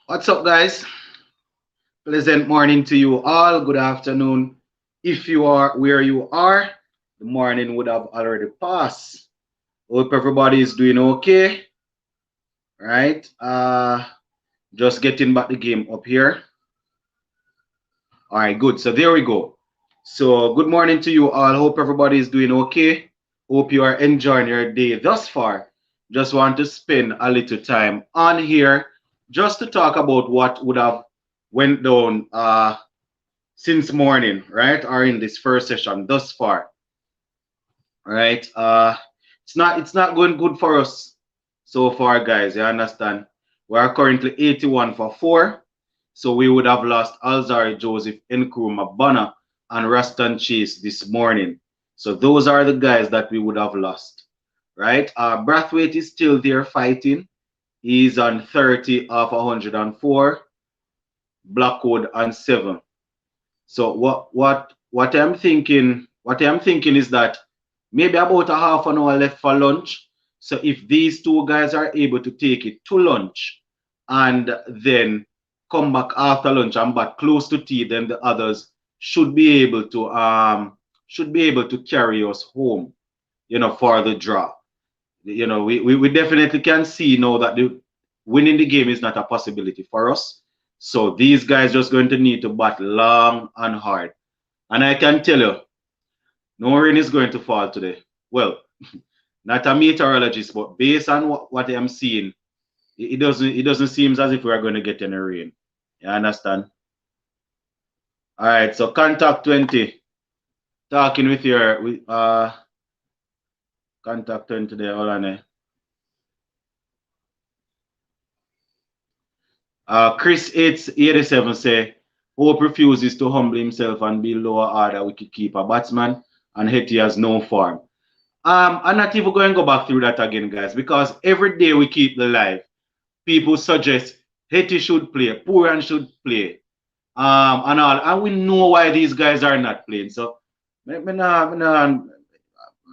What's up, guys? Pleasant morning to you all. Good afternoon. If you are where you are, the morning would have already passed. Hope everybody is doing okay, right? Just getting back the game up here. All right, good. So there we go. So good morning to you all. Hope everybody is doing okay. Hope you are enjoying your day thus far. Just want to spend a little time on here just to talk about what would have went down since morning, right? Or in this first session thus far, right? It's not going good for us so far, guys. You understand? We are currently 81 for 4. So we would have lost Alzari, Joseph, Nkrumah, Bonner, and Raston Chase this morning. So those are the guys that we would have lost, right? Brathwaite is still there fighting. He's on 30 of 104. Blackwood on 7. So what I'm thinking is that maybe about a half an hour left for lunch. So if these two guys are able to take it to lunch and then come back after lunch and back close to tea, then the others should be able to carry us home, for the draw. We definitely can see now that winning the game is not a possibility for us. So these guys just going to need to bat long and hard. And I can tell you, no rain is going to fall today. Well, not a meteorologist, but based on what I'm seeing, it doesn't seem as if we are going to get any rain. You understand? All right. So contact 20, talking with contact 20 there. Hold on. Chris 87 say, Hope refuses to humble himself and be lower order wicketkeeper batsman, and Hetty has no form. I'm not even going to go back through that again, guys, because every day we keep the live, people suggest Hetty should play, Puran should play, and all, and we know why these guys are not playing. So, nah,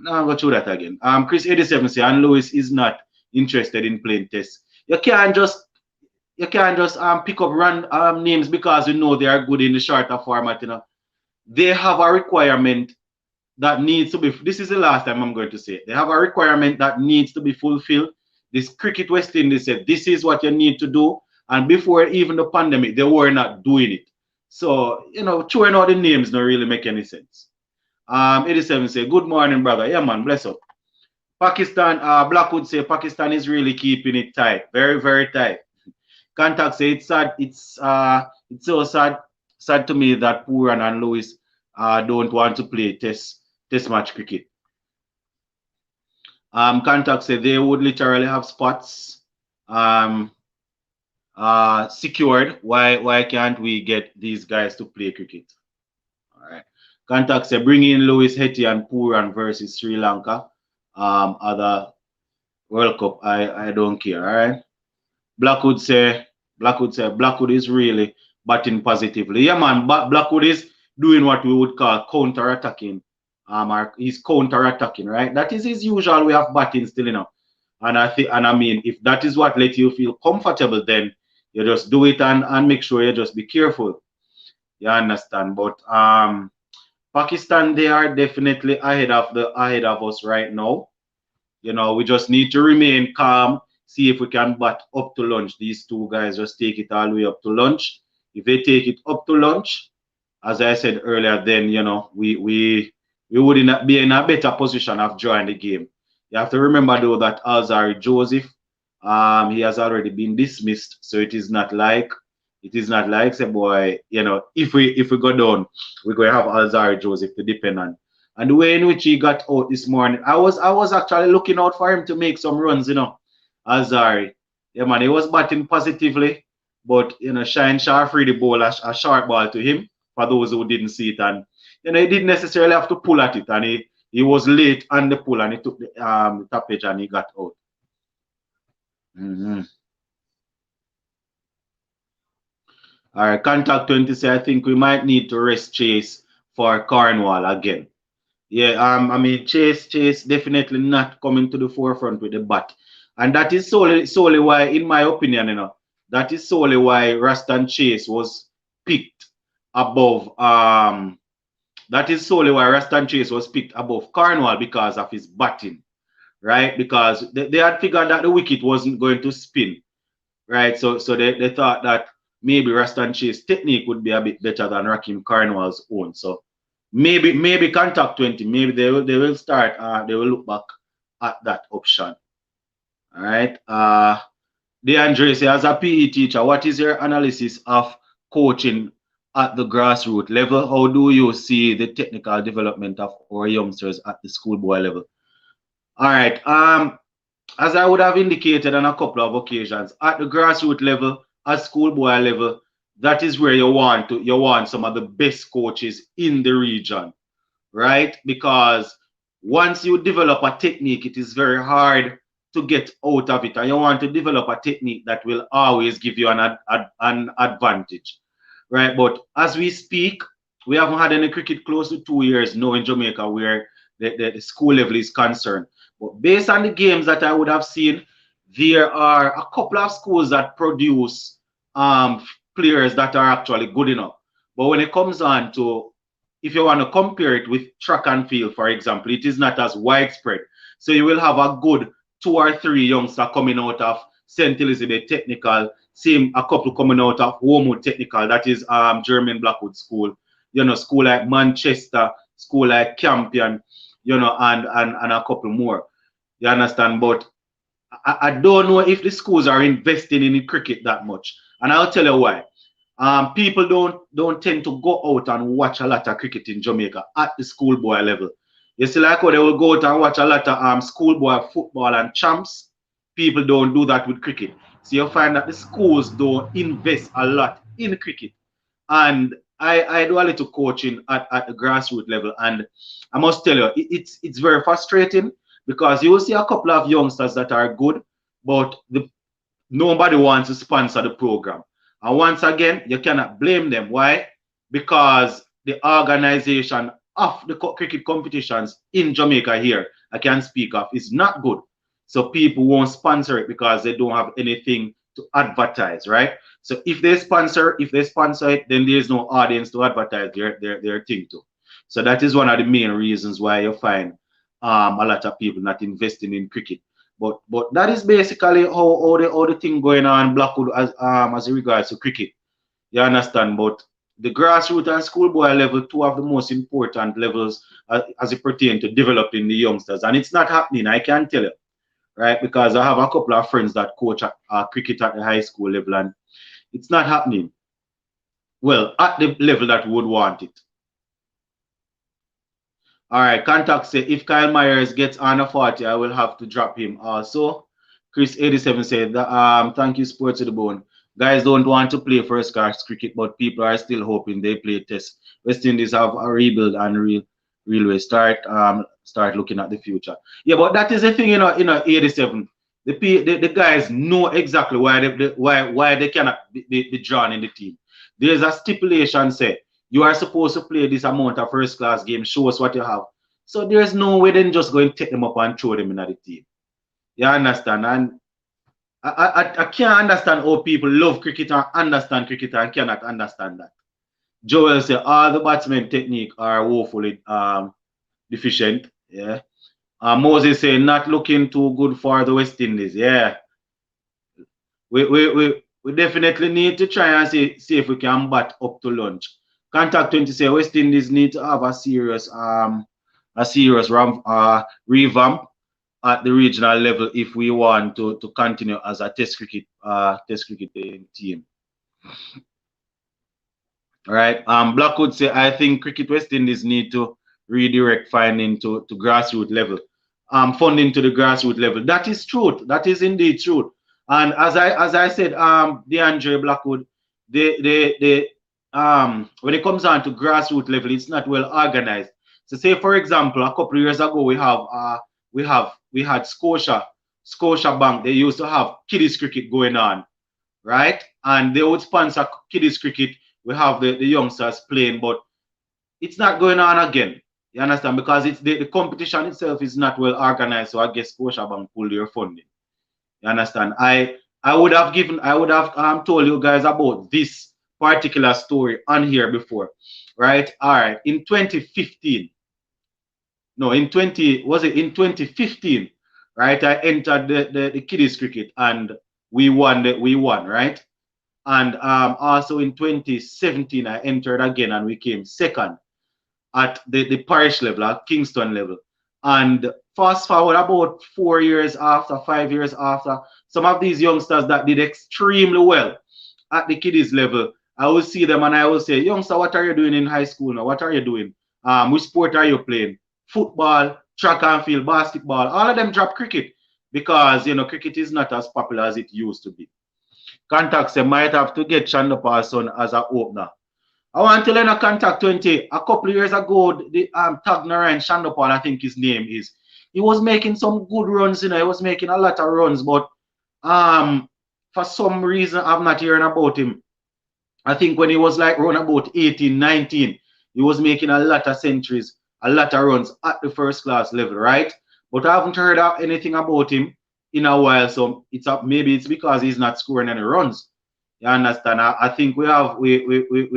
go through that again. Chris 87 say, and Lewis is not interested in playing tests. You can't just pick up random names because you know they are good in the shorter format. They have a requirement that needs to be. This is the last time I'm going to say it. They have a requirement that needs to be fulfilled. This Cricket West Indies said this is what you need to do, and before even the pandemic, they were not doing it. So throwing out the names don't really make any sense. 87 say, good morning, brother. Yeah, man, bless up. Pakistan, Blackwood say Pakistan is really keeping it tight, very, very tight. Contact say it's sad. It's so sad to me that Puran and Lewis don't want to play test match cricket. Contact say they would literally have spots secured. Why can't we get these guys to play cricket? All right. Contact say bring in Lewis, Hetty, and Puran versus Sri Lanka. Other World Cup, I don't care. All right. Blackwood is really batting positively. Yeah, man. Blackwood is doing what we would call counter-attacking. He's counter-attacking, right? That is his usual way of batting still, And I mean, if that is what let you feel comfortable, then you just do it and make sure you just be careful. You understand? But Pakistan, they are definitely ahead of us right now. We just need to remain calm, see if we can bat up to lunch. These two guys just take it all the way up to lunch. If they take it up to lunch, as I said earlier, then we would not be in a better position of drawing the game. You have to remember though that Alzari Joseph, he has already been dismissed, so it is not like say boy, if we go down, we're gonna have Alzari Joseph to depend on. And the way in which he got out this morning, I was actually looking out for him to make some runs, Alzari. Yeah, man, he was batting positively, but Shine Shah free the ball a short ball to him for those who didn't see it, and he didn't necessarily have to pull at it, and he was late on the pull, and he took the tappage and he got out. Mhm. All right, contact 20 say I think we might need to rest Chase for Cornwall again. Yeah, I mean Chase definitely not coming to the forefront with the bat. And that is solely why, in my opinion, That is solely why Raston Chase was picked above that is solely why Raston Chase was picked above Cornwall because of his batting, right? Because they had figured that the wicket wasn't going to spin, right? So they thought that maybe Raston Chase technique would be a bit better than Rakim Cornwall's own. So maybe contact 20, maybe they will start they will look back at that option. All right. DeAndre says, as a PE teacher, what is your analysis of coaching at the grassroots level? How do you see the technical development of our youngsters at the schoolboy level? All right. As I would have indicated on a couple of occasions, at the grassroots level, at schoolboy level, that is where you want some of the best coaches in the region, right? Because once you develop a technique, it is very hard to get out of it. And you want to develop a technique that will always give you an advantage, right? But as we speak, we haven't had any cricket close to 2 years now in Jamaica where the school level is concerned. But based on the games that I would have seen, there are a couple of schools that produce players that are actually good enough. But when it comes on to, if you want to compare it with track and field, for example, it is not as widespread. So you will have a good 2 or 3 youngsters coming out of St. Elizabeth Technical, same a couple coming out of Homewood Technical, that is German Blackwood School, school like Manchester, school like Campion, and a couple more. You understand? But I don't know if the schools are investing in cricket that much. And I'll tell you why. People don't tend to go out and watch a lot of cricket in Jamaica at the schoolboy level. You see, like how they will go out and watch a lot of schoolboy football and champs. People don't do that with cricket. So you find that the schools don't invest a lot in cricket. And I do a little coaching at the grassroots level, and I must tell you, it's very frustrating because you will see a couple of youngsters that are good, but nobody wants to sponsor the program. And once again, you cannot blame them. Why? Because the organization of the cricket competitions in Jamaica here, I can speak of, is not good. So people won't sponsor it because they don't have anything to advertise, right? So if they sponsor it, then there's no audience to advertise their thing to. So that is one of the main reasons why you find a lot of people not investing in cricket. But that is basically how the thing going on Blackwood as regards to cricket. You understand? But the grassroots and schoolboy level, two of the most important levels as it pertains to developing the youngsters. And it's not happening, I can tell you, right? Because I have a couple of friends that coach cricket at the high school level, and it's not happening. Well, at the level that we would want it. All right, contact say if Kyle Myers gets on a 40, I will have to drop him. Also, Chris 87 said, thank you, Sports to the Bone. Guys don't want to play first class cricket, but people are still hoping they play test. West Indies have a rebuild and railway start looking at the future. Yeah, but that is the thing, 87. The guys know exactly why they cannot be drawn in the team. There's a stipulation say you are supposed to play this amount of first class games, show us what you have. So there's no way then just going to take them up and throw them in the team. You understand? And I can't understand how people love cricket and understand cricket and cannot understand that. Joel said all the batsmen technique are woefully deficient. Yeah. Moses said not looking too good for the West Indies. Yeah. We definitely need to try and see if we can bat up to lunch. Contact 20 say West Indies need to have a serious revamp at the regional level if we want to continue as a test cricket team. All right. Blackwood say I think Cricket West Indies need to redirect funding to grassroots level. Funding to the grassroots level. That is truth. That is indeed truth. And as I said, DeAndre Blackwood, when it comes on to grassroots level, it's not well organized. So say for example, a couple of years ago we had Scotia Bank. They used to have kiddies cricket going on, right? And they would sponsor kiddies cricket. We have the youngsters playing, but it's not going on again. You understand? Because it's the competition itself is not well organized. So I guess Scotia Bank pulled their funding. You understand? I would have told you guys about this particular story on here before, right? All right, in 2015, no, in 20, was it in 2015, right? I entered the kiddies cricket and we won, right? And also in 2017, I entered again and we came second at the parish level, at Kingston level. And fast forward about 4 years after, 5 years after, some of these youngsters that did extremely well at the kiddies level, I will see them and I will say, youngster, what are you doing in high school now? What are you doing? Which sport are you playing? Football, track and field, basketball. All of them drop cricket because, cricket is not as popular as it used to be. Contacts, they might have to get Chandapa's son as an opener. I want to learn a contact 20. A couple of years ago, the Tagner and Shandopal, I think his name is. He was making some good runs, He was making a lot of runs, but for some reason, I'm not hearing about him. I think when he was like around about 18, 19, he was making a lot of centuries, a lot of runs at the first class level, right? But I haven't heard anything about him in a while, so maybe it's because he's not scoring any runs. You understand? I think we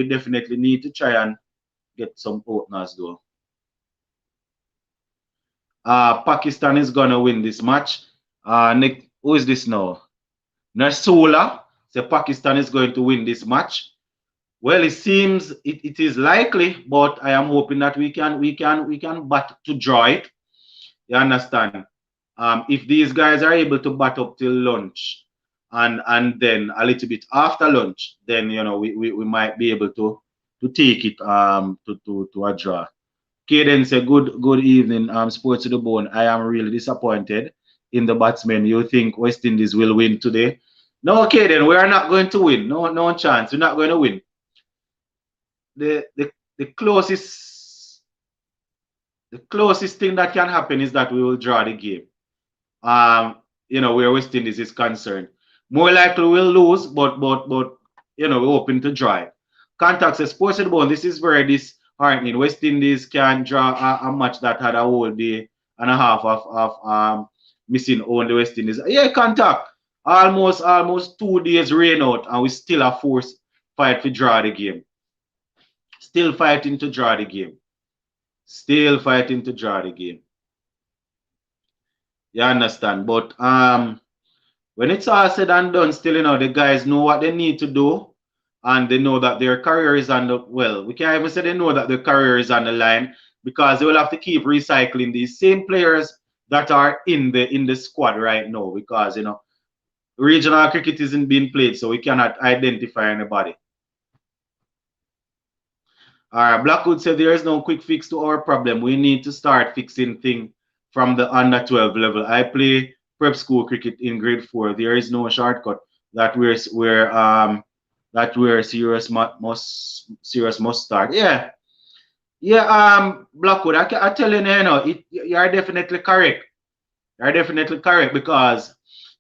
definitely need to try and get some openers though. Pakistan is gonna win this match. Nick, who is this now? Nasula. So Pakistan is going to win this match. Well, it seems it is likely, but I am hoping that we can bat to draw it. You understand? If these guys are able to bat up till lunch, and then a little bit after lunch, then we might be able to take it to a draw. Caden said, good evening, Sports to the Bone. I am really disappointed in the batsmen. You think West Indies will win today? No, Caden, we are not going to win. No chance. We're not going to win. The closest thing that can happen is that we will draw the game. Where West Indies is concerned. More likely we'll lose, but we're open to draw it. Contact says, Sports to the Bone, this is very disheartening. West Indies can draw a match that had a whole day and a half of missing only West Indies. Yeah, Contact. Almost 2 days rain out and we still are forced fight to draw the game. Still fighting to draw the game. Still fighting to draw the game. You understand? But when it's all said and done, still, the guys know what they need to do, and they know that their career is on the, well, we can't even say they know that their career is on the line, because they will have to keep recycling these same players that are in the squad right now, because regional cricket isn't being played, so we cannot identify anybody. Blackwood said there is no quick fix to our problem. We need to start fixing things from the under 12 level. I play prep school cricket in grade 4. There is no shortcut that we're serious must start. Yeah. Blackwood, I tell you, you are definitely correct. You are definitely correct, because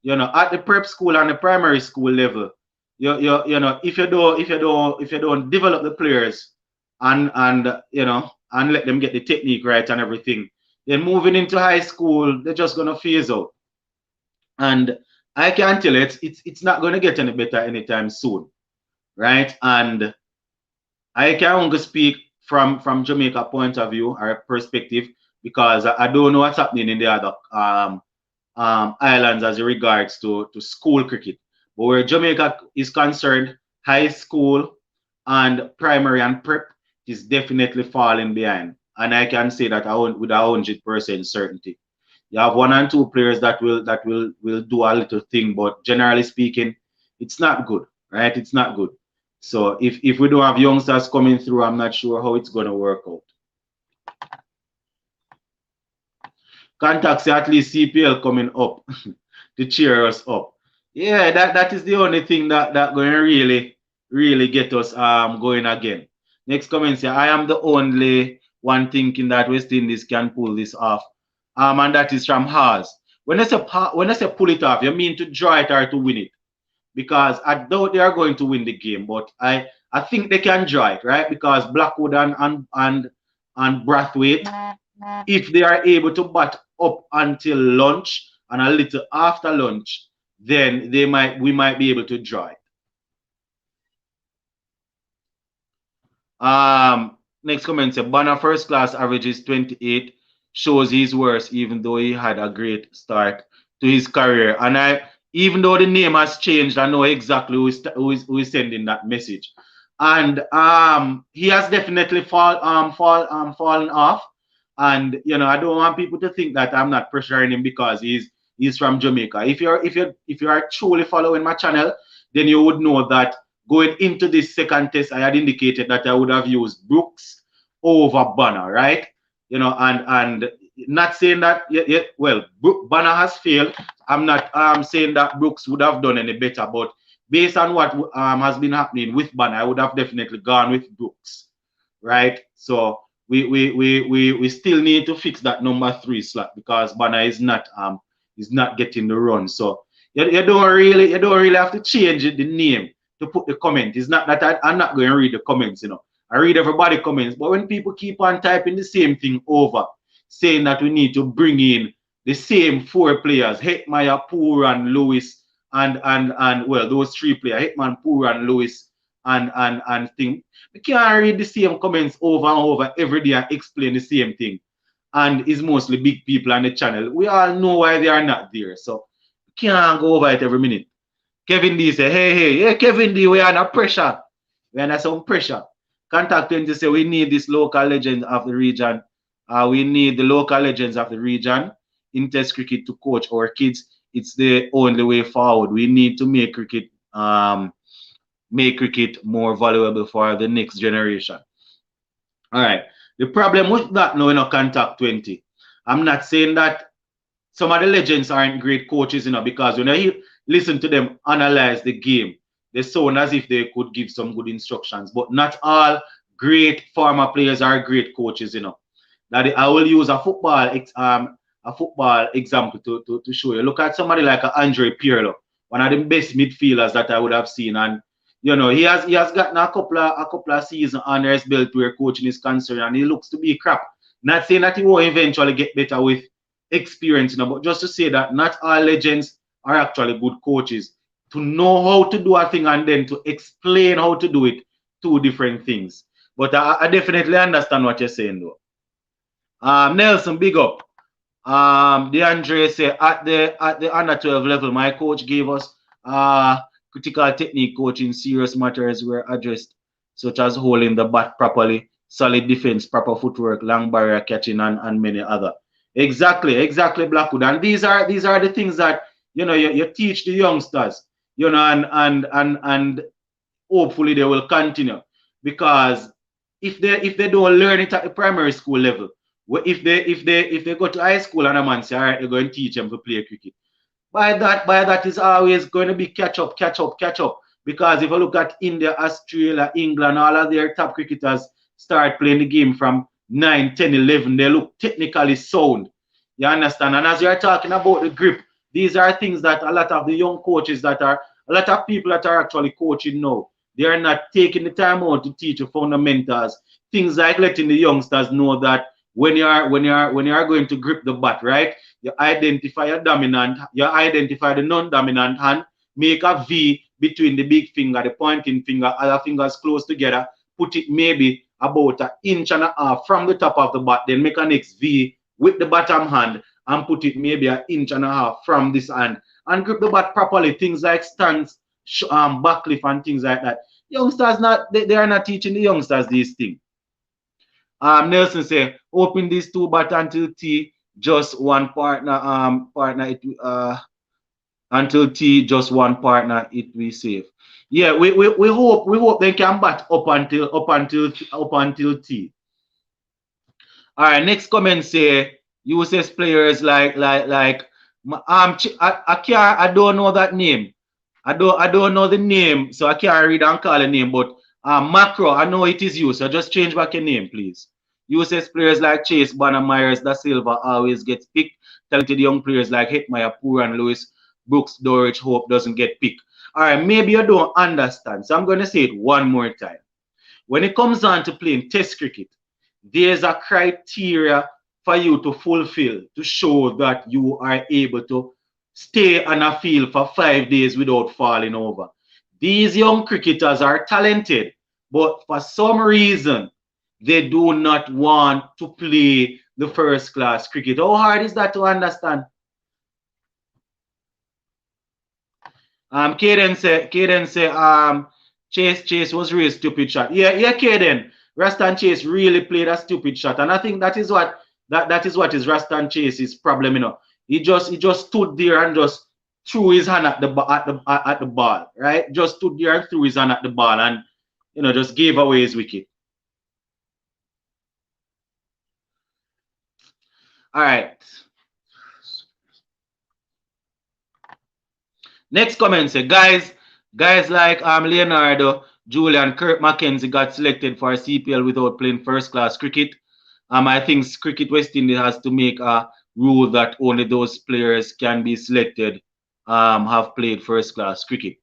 at the prep school and the primary school level, if you don't develop the players and let them get the technique right and everything, then moving into high school, they're just gonna phase out. And I can tell you, it's not gonna get any better anytime soon, right? And I can only speak from Jamaica point of view or perspective, because I don't know what's happening in the other islands as regards to school cricket. But where Jamaica is concerned, high school and primary and prep is definitely falling behind. And I can say that with 100% certainty. You have 1 and 2 players that will do a little thing, but generally speaking, it's not good, right? It's not good. So if we don't have youngsters coming through, I'm not sure how it's going to work out. Contacts, at least CPL coming up to cheer us up. Yeah, that is the only thing that going to really get us going again. Next comment here, I am the only one thinking that West Indies can pull this off. And that is from Haas. When I say pull it off, you mean to draw it or to win it? Because I doubt they are going to win the game, but I think they can draw it, right? Because Blackwood and Brathwaite, if they are able to bat up until lunch and a little after lunch, then we might be able to draw it. Next comment says Banner first class average is 28, shows he's worse even though he had a great start to his career. And even though the name has changed, I know exactly who is sending that message. And he has definitely fallen off. And I don't want people to think that I'm not pressuring him because he's from Jamaica. If you are truly following my channel, then you would know that going into this second test, I had indicated that I would have used Brooks over Banner, right? And not saying that, well, Banner has failed. I'm not saying that Brooks would have done any better, but based on what has been happening with Banner, I would have definitely gone with Brooks, right? So we still need to fix that number 3 slot because Banner is not getting the run. So you don't really have to change the name to put the comment. It's not that I'm not going to read the comments, I read everybody comments, but when people keep on typing the same thing over, saying that we need to bring in the same 4 players, Hetmyer, Pooran, Lewis, and well, those 3 players, Hetman, Pooran, Lewis, and thing. We can't read the same comments over and over every day and explain the same thing. And it's mostly big people on the channel. We all know why they are not there. So we can't go over it every minute. Kevin D say, hey, Kevin D, we are under pressure. We are under some pressure. Contact 20 say we need this local legend of the region. We need the local legends of the region in Test cricket to coach our kids. It's the only way forward. We need to make cricket more valuable for the next generation. All right. The problem with that now, Contact 20. I'm not saying that some of the legends aren't great coaches, because when I listen to them analyze the game, they sound as if they could give some good instructions. But not all great former players are great coaches, That I will use a football example to show you. Look at somebody like Andre Pirlo, one of the best midfielders that I would have seen. And he has gotten a couple of seasons under his belt where coaching is concerned, and he looks to be crap. Not saying that he won't eventually get better with experience, but just to say that not all legends are actually good coaches. To know how to do a thing and then to explain how to do it, 2 different things. But I definitely understand what you're saying, though. Nelson, big up. DeAndre say at the under 12 level, my coach gave us critical technique coaching. Serious matters were addressed, such as holding the bat properly, solid defense, proper footwork, long barrier catching, and many other. Exactly, Blackwood. And these are the things that you teach the youngsters, and hopefully they will continue, because if they don't learn it at the primary school level, if they go to high school and a man say, all right, they're going to teach them to play cricket. By that is always going to be catch up. Because if you look at India, Australia, England, all of their top cricketers start playing the game from 9, 10, 11. They look technically sound. You understand? And as you're talking about the grip, these are things that a lot of the young coaches a lot of people that are actually coaching now, they are not taking the time out to teach the fundamentals. Things like letting the youngsters know that when you are going to grip the bat, right? You identify your dominant, you identify the non-dominant hand, make a V between the big finger, the pointing finger, other fingers close together, put it maybe about 1.5 inches from the top of the bat, then make a next V with the bottom hand and put it maybe 1.5 inches from this hand and grip the bat properly. Things like stance, backlift and things like that. Youngsters they are not teaching the youngsters these things. Nelson say, open these 2 bat until T, just one partner, until T, just one partner, it will safe. Yeah, we hope they can bat up until T. All right, next comment say, uses players like I don't know that name. I don't know the name, so I can't read and call the name, but Macro, I know it is you, so just change back your name, please. Uses players like Chase, Banner, Myers, Da Silva always gets picked. Talented young players like Hetmyer, Pooran, Lewis, Brooks, Dorich, Hope doesn't get picked. All right, maybe you don't understand, so I'm going to say it one more time. When it comes on to playing Test cricket, there's a criteria for you to fulfill to show that you are able to stay on a field for 5 days without falling over. These young cricketers are talented, but for some reason, they do not want to play the first class cricket. How hard is that to understand? Kaden say, Chase was really stupid shot. Yeah, Kaden. Rastan Chase really played a stupid shot, and I think that is what is Rastan Chase's problem. He just stood there and just threw his hand at the ball, right? Just stood there and threw his hand at the ball, and just gave away his wicket. All right. Next comment say, guys like Leonardo, Julian, Kirk McKenzie got selected for CPL without playing first class cricket. I think Cricket West Indies has to make a rule that only those players can be selected have played first class cricket.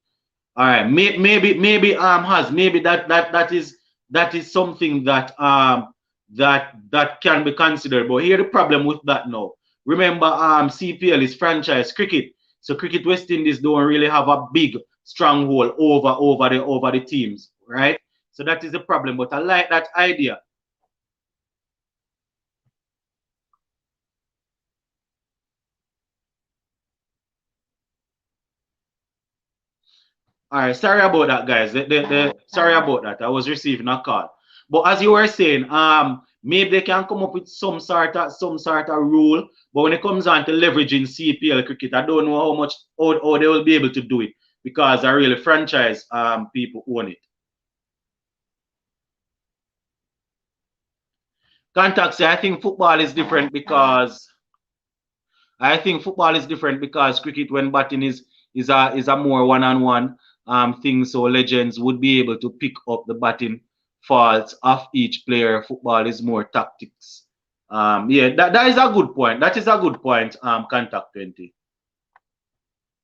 All right, maybe has maybe that is something that can be considered. But here the problem with that now. Remember, CPL is franchise cricket, so Cricket West Indies don't really have a big stronghold over the teams, right? So that is the problem. But I like that idea. All right, sorry about that, guys. Sorry about that. I was receiving a call. But as you were saying, maybe they can come up with some sort of rule. But when it comes on to leveraging CPL cricket, I don't know how they will be able to do it because I really franchise people own it. Contact say I think football is different because cricket when batting is a more one-on-one thing. So legends would be able to pick up the batting faults of each player. Football is more tactics. Yeah, that is a good point. That is a good point. Contact 20.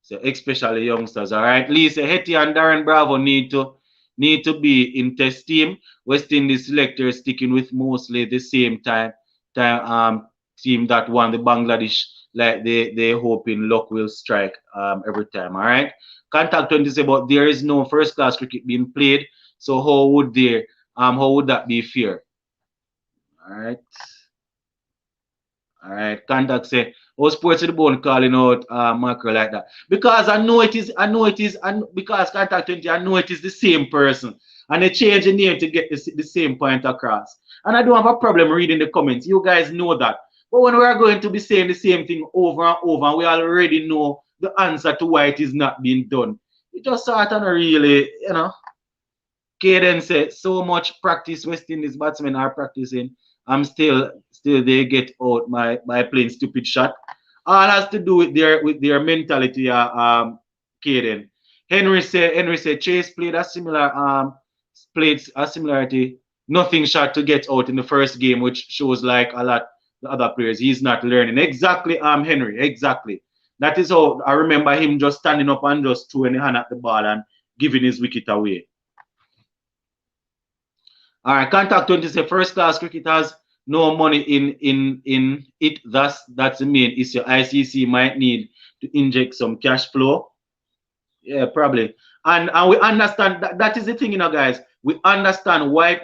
So especially youngsters. All right. Lisa Hetty and Darren Bravo need to be in test team. West Indies selectors sticking with mostly the same team that won the Bangladesh. Like they hoping luck will strike every time. All right. Contact 20 say, but there is no first class cricket being played. So how would that be fair? All right. All right, contact say, oh, sports to the bone calling out Macro like that. Because because contact 20, I know it is the same person. And they change the name to get the same point across. And I don't have a problem reading the comments. You guys know that. But when we are going to be saying the same thing over and over, and we already know the answer to why it is not being done, it just sort of really, Kaden said, so much practice West Indies batsmen are practicing. I'm still they get out by playing stupid shot. All has to do with their mentality, Kaden. Henry said Chase played a similarity, nothing shot to get out in the first game, which shows like a lot the other players. He's not learning. Exactly, Henry, exactly. That is how I remember him just standing up and just throwing the hand at the ball and giving his wicket away. All right, contact 20 say first class cricket has no money in it. That's the main issue. ICC might need to inject some cash flow. Yeah, probably. And we understand that is the thing, guys. We understand why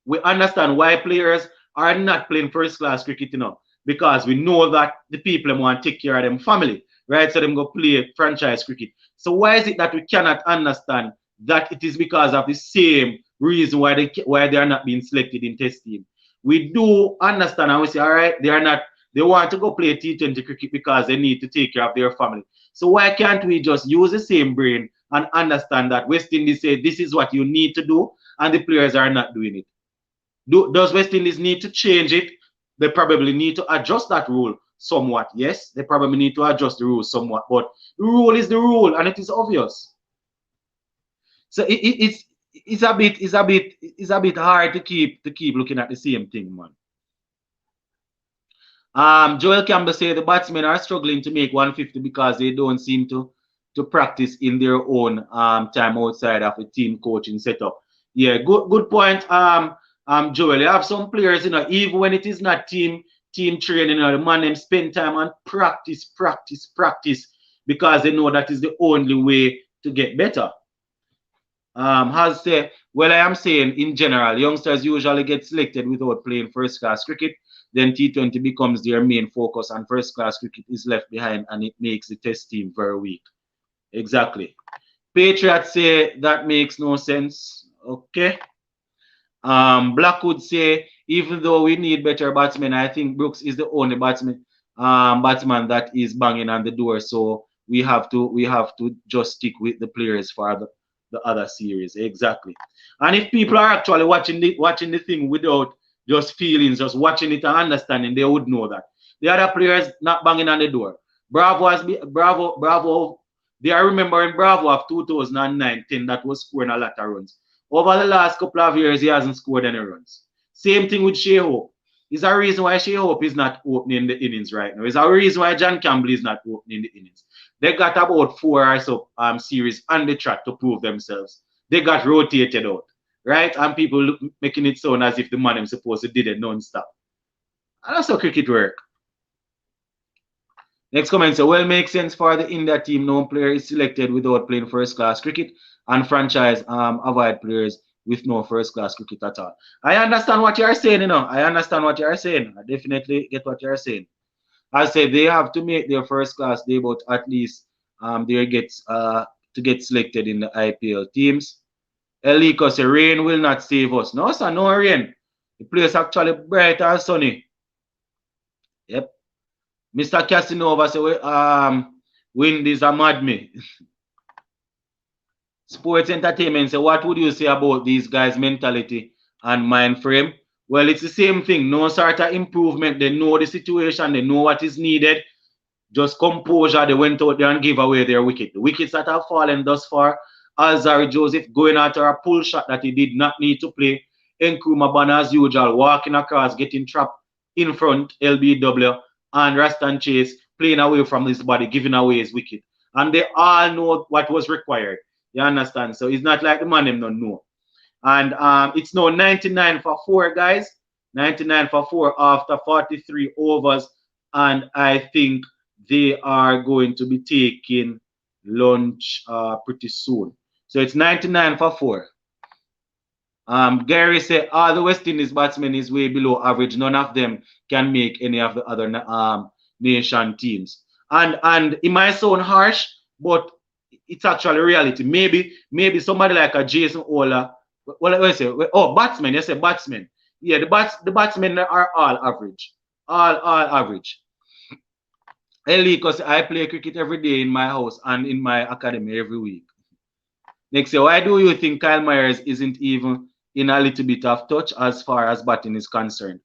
we understand why players are not playing first class cricket, because we know that the people want to take care of them family, right? So them go play franchise cricket. So why is it that we cannot understand that it is because of the same reason why they are not being selected in test team? We do understand and we say, all right, they want to go play T20 cricket because they need to take care of their family. So why can't we just use the same brain and understand that West Indies say this is what you need to do and the players are not doing it? Does West Indies need to change it? They probably need to adjust that rule somewhat. Yes, they probably need to adjust the rule somewhat, but the rule is the rule and it is obvious. So it's a bit hard to keep looking at the same thing, man. Joel Campbell say the batsmen are struggling to make 150 because they don't seem to practice in their own time outside of the team coaching setup. Yeah, good point. Joel, you have some players, even when it is not team training, the man them spend time and practice. because they know that is the only way to get better. Has say, well, I am saying in general, youngsters usually get selected without playing first class cricket. Then T20 becomes their main focus, and first class cricket is left behind, and it makes the test team very weak. Exactly. Patriots say that makes no sense. Okay. Blackwood say, even though we need better batsmen, I think Brooks is the only batsman that is banging on the door. So we have to just stick with the players for the other series. Exactly. And if people are actually watching the thing without just feelings, just watching it and understanding, they would know that the other players not banging on the door. Bravo. They are remembering Bravo of 2009-10 that was scoring a lot of runs. Over the last couple of years, he hasn't scored any runs. Same thing with Shea Hope. Is a reason why Shea Hope is not opening the innings right now. Is a reason why John Campbell is not opening the innings. They got about 4 or so series on the track to prove themselves. They got rotated out, right? And people making it sound as if the man is supposed to did it non-stop. And that's how cricket work. Next comment, so well, makes sense for the India team. No player is selected without playing first class cricket, and franchise avoid players with no first class cricket at all. I understand what you are saying, I understand what you are saying. I definitely get what you are saying. I said they have to make their first class debut at least they get selected in the IPL teams. Eliko say rain will not save us. No, sir, no rain. The place actually bright and sunny. Yep. Mr. Casanova say wind is a mad me. Sports entertainment say, what would you say about these guys' mentality and mind frame? Well, it's the same thing. No sort of improvement. They know the situation. They know what is needed. Just composure. They went out there and gave away their wicket. The wickets that have fallen thus far, Alzari Joseph going after a pull shot that he did not need to play. Nkrumah as usual, walking across, getting trapped in front, LBW, and Rastan Chase playing away from his body, giving away his wicket. And they all know what was required. You understand? So it's not like the man them don't know. And it's now 99 for 4, guys. 99 for 4 after 43 overs. And I think they are going to be taking lunch pretty soon. So it's 99 for 4. Gary said all the West Indies batsmen is way below average. None of them can make any of the other nation teams. And it might sound harsh, but it's actually reality. Maybe somebody like a Jason Ola. What I say? Oh, batsmen. You say batsmen. Yeah, the batsmen are all average. All average. Because I play cricket every day in my house and in my academy every week. Next year, why do you think Kyle Myers isn't even in a little bit of touch as far as batting is concerned?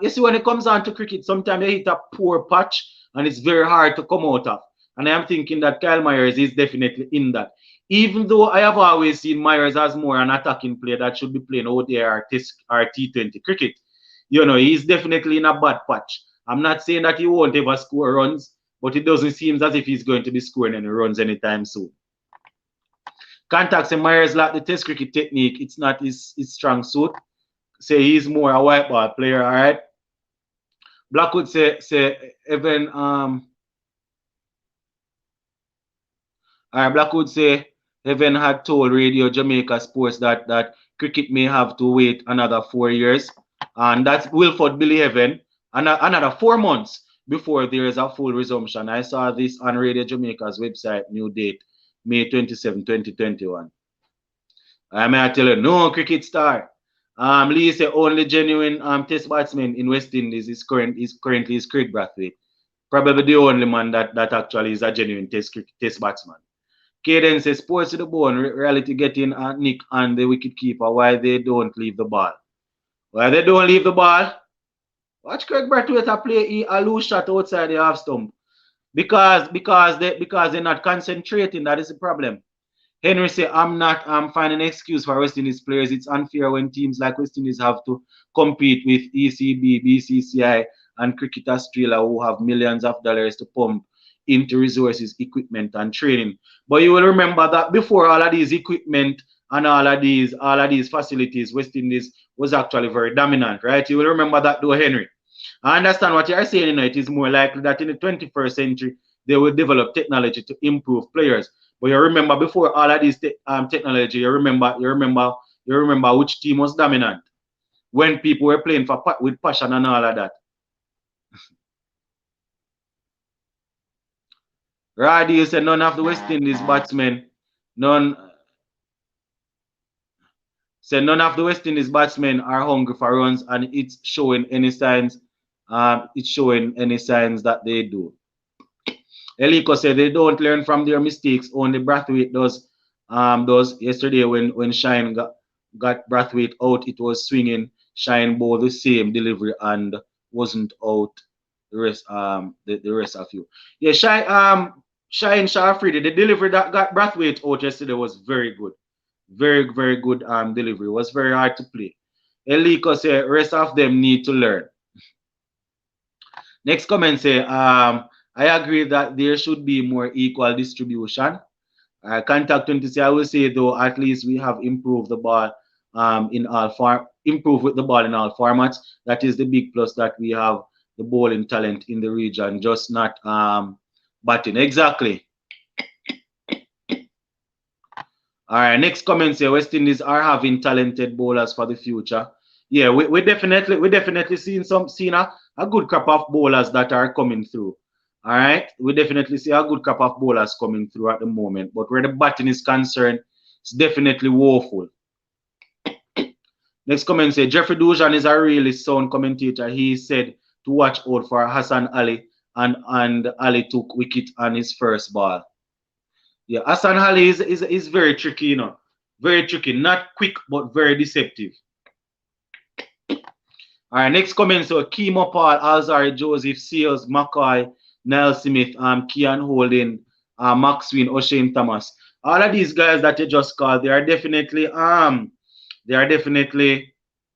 You see, when it comes down to cricket, sometimes they hit a poor patch and it's very hard to come out of. And I'm thinking that Kyle Myers is definitely in that. Even though I have always seen Myers as more an attacking player that should be playing ODI or T20 cricket, he's definitely in a bad patch. I'm not saying that he won't ever score runs, but it doesn't seem as if he's going to be scoring any runs anytime soon. Contacts and Myers like the test cricket technique. It's not his strong suit. Say he's more a white ball player, all right? Blackwood say Evan Blackwood say Evan had told Radio Jamaica Sports that cricket may have to wait another 4 years. And that's Wilford Billy Evan. Another 4 months before there is a full resumption. I saw this on Radio Jamaica's website, new date, May 27, 2021. I may tell you, no cricket star. Lee say only genuine test batsman in West Indies is currently Craig Brathwaite. Probably the only man that actually is a genuine test batsman. Caden says sports to the bone, reality getting Nick and the wicketkeeper why they don't leave the ball. Why they don't leave the ball? Watch Craig Brathwaite play a loose shot outside the half stump. Because they're not concentrating. That is the problem. Henry say, I'm finding an excuse for West Indies players. It's unfair when teams like West Indies have to compete with ECB, BCCI, and Cricket Australia who have millions of dollars to pump into resources, equipment, and training. But you will remember that before all of these equipment and all of these facilities, West Indies was actually very dominant, right? You will remember that though, Henry. I understand what you are saying, it is more likely that in the 21st century, they will develop technology to improve players. But you remember before all of this technology, you remember which team was dominant when people were playing with passion and all of that. Radi, you said none of the West Indies batsmen, none none of the West Indies batsmen are hungry for runs, and it's showing any signs. It's showing any signs that they do. Eliko said they don't learn from their mistakes. Only Brathwaite does. Yesterday when Shine got Brathwaite out, it was swinging. Shine bowled the same delivery and wasn't out. The rest of you. Yeah, Shine Shafridi, the delivery that got Brathwaite out yesterday was very good. Very good delivery. It was very hard to play. Eliko said rest of them need to learn. Next comment say I agree that there should be more equal distribution. Contact 20 say I will say though at least we have improved the ball improve with the ball in all formats. That is the big plus, that we have the bowling talent in the region, just not batting. Exactly. All right, next comment say West Indies are having talented bowlers for the future. Yeah, we definitely seeing a good crop of bowlers that are coming through. All right, we definitely see a good crop of bowlers coming through at the moment. But where the batting is concerned, it's definitely woeful. Next comment say Jeffrey Dujan is a really sound commentator. He said to watch out for Hassan Ali, and Ali took wicket on his first ball. Yeah, Hassan Ali is very tricky, you know. Very tricky. Not quick, but very deceptive. All right, next comment. So, Kimo Paul, Alzari, Joseph, Seals, McCoy, Niall Smith, Kian Holden, Maxwin, O'Shane Thomas. All of these guys that you just called, they are definitely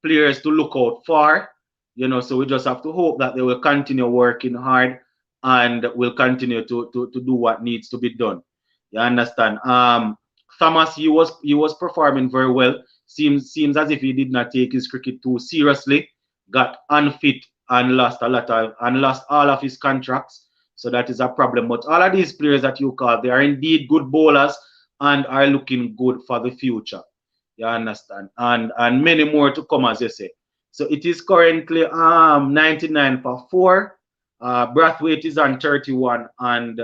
players to look out for. You know, so we just have to hope that they will continue working hard and will continue to do what needs to be done. You understand? Thomas, he was performing very well. Seems as if he did not take his cricket too seriously. Got unfit and lost all of his contracts. So that is a problem. But all of these players that you call, they are indeed good bowlers and are looking good for the future. You understand? And many more to come, as you say. So it is currently 99 for 4. Brathwaite is on 31, and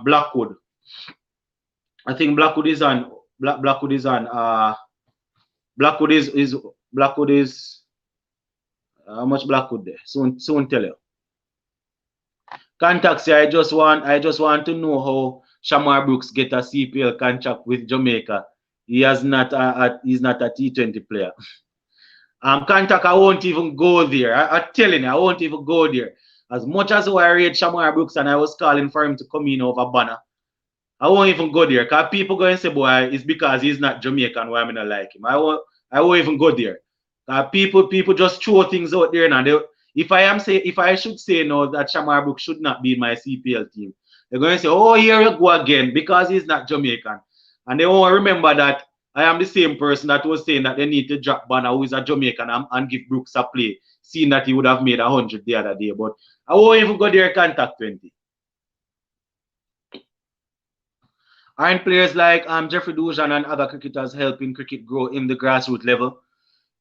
Blackwood. I think Blackwood is on Blackwood is how much Blackwood there? Soon tell you. Contact say I just want to know how Shamar Brooks get a CPL contract with Jamaica. He's not a T20 player. Contact, I won't even go there. I'm telling you, I won't even go there. As much as I rate Shamar Brooks and I was calling for him to come in over Banner, I won't even go there. Because people go and say, boy, it's because he's not Jamaican why I'm not like him. I won't even go there. People just throw things out there now. If I should say no that Shamar Brooks should not be in my CPL team, they're going to say, oh, here you go again, because he's not Jamaican. And they won't remember that I am the same person that was saying that they need to drop Banner, who is a Jamaican, and give Brooks a play, seeing that he would have made 100 the other day. But I won't even go there. Contact 20. Aren't players like Jeffrey Dujan and other cricketers helping cricket grow in the grassroots level?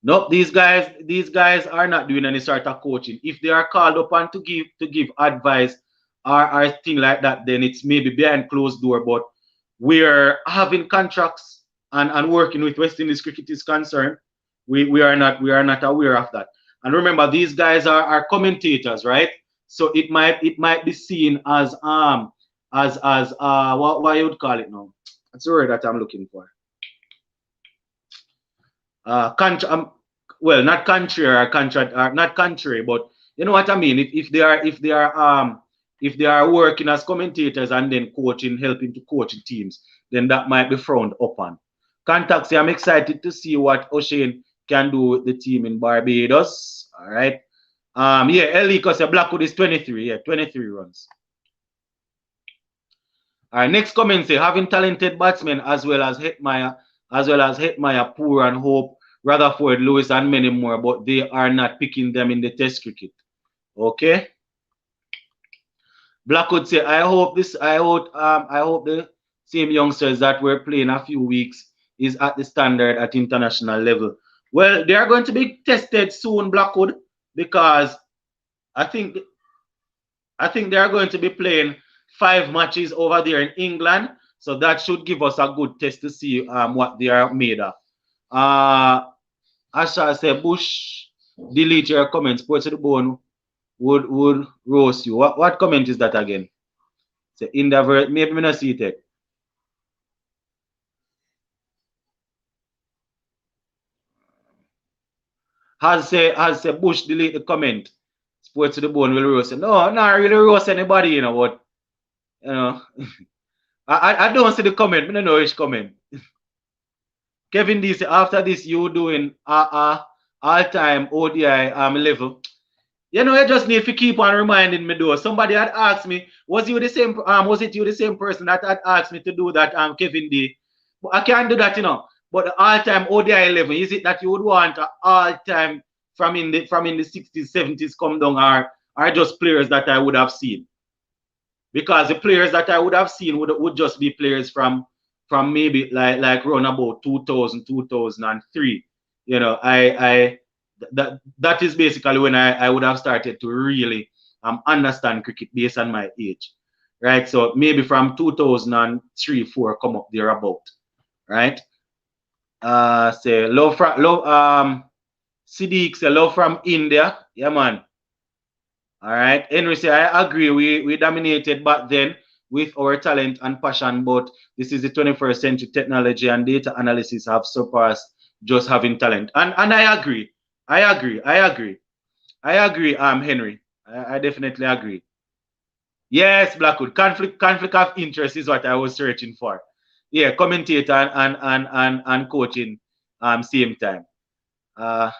Nope, these guys are not doing any sort of coaching. If they are called upon to give advice or thing like that, then it's maybe behind closed door. But we're having contracts and working with West Indies cricket is concerned. We are not aware of that. And remember, these guys are commentators, right? So it might be seen as what you would call it now. That's the word that I'm looking for. Well, not contrary, not contrary, but you know what I mean. If they are working as commentators and then helping to coach teams, then that might be frowned upon. Contact say I'm excited to see what O'Shane can do with the team in Barbados. All right. Yeah, Eliko said Blackwood is 23. Yeah, 23 runs. All right. Next comment say having talented batsmen as well as Hetmeyer, Poor and Hope, Rutherford, Lewis, and many more, but they are not picking them in the test cricket. Okay. Blackwood say, I hope the same youngsters that were playing a few weeks is at the standard at international level. Well, they are going to be tested soon, Blackwood, because I think I think they are going to be playing 5 matches over there in England. So that should give us a good test to see what they are made of. Asha say, Bush, delete your comments. Sports to the bone would roast you. What comment is that again? Say, endeavor, maybe me not see it. Has say Bush delete the comment. Sports to the bone will roast you. No, not really roast anybody, but you know. I don't see the comment. I don't know which comment. Kevin D say after this you doing all time ODI level. You just need to keep on reminding me though. Somebody had asked me, was it you the same person that had asked me to do that Kevin D? But I can't do that, But the all-time ODI 11, is it that you would want all-time from in the 60s, 70s come down are just players that I would have seen? Because the players that I would have seen would just be players from maybe like around about 2000, 2003. I that is basically when I would have started to really understand cricket based on my age, right? So maybe from 2003, 4 come up there about, right? Say love Siddiq say love from India, yeah man. All right. Henry say, I agree. We dominated back then with our talent and passion, but this is the 21st century. Technology and data analysis have surpassed just having talent. And I agree. I agree, Henry. I definitely agree. Yes, Blackwood. Conflict of interest is what I was searching for. Yeah, commentator and coaching same time. I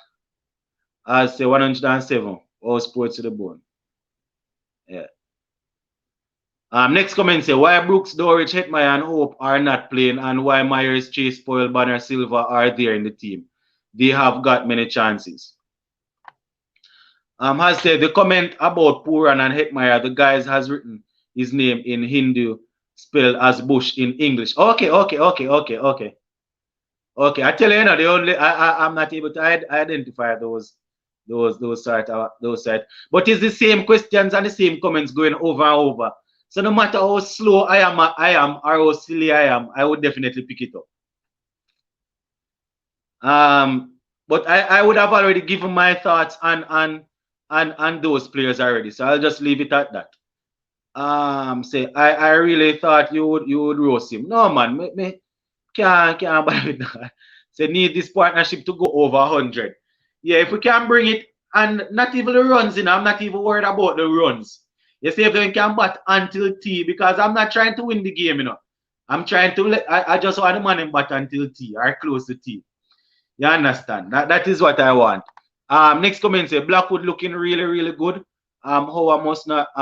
say 107. All sports to the bone. Yeah. Next comment say why Brooks, Dorich, Hetmeyer, and Hope are not playing, and why Myers, Chase, Spoil, Banner, Silva are there in the team. They have got many chances. Has said the comment about Puran and Hetmeyer, the guys has written his name in Hindu, spelled as Bush in English. Okay. I tell you, I'm not able to identify those sort. But it's the same questions and the same comments going over and over. So no matter how slow I am, or how silly I am, I would definitely pick it up. But I would have already given my thoughts on those players already. So I'll just leave it at that. Say I really thought you would roast him. No man, me can't bother with that. Say need this partnership to go over 100. Yeah, if we can bring it, and not even the runs, I'm not even worried about the runs. You see if they can bat until T, because I'm not trying to win the game, I'm trying to I just want the man in bat until T or close to T. You understand? That is what I want. Next comment say Blackwood looking really, really good. However, must not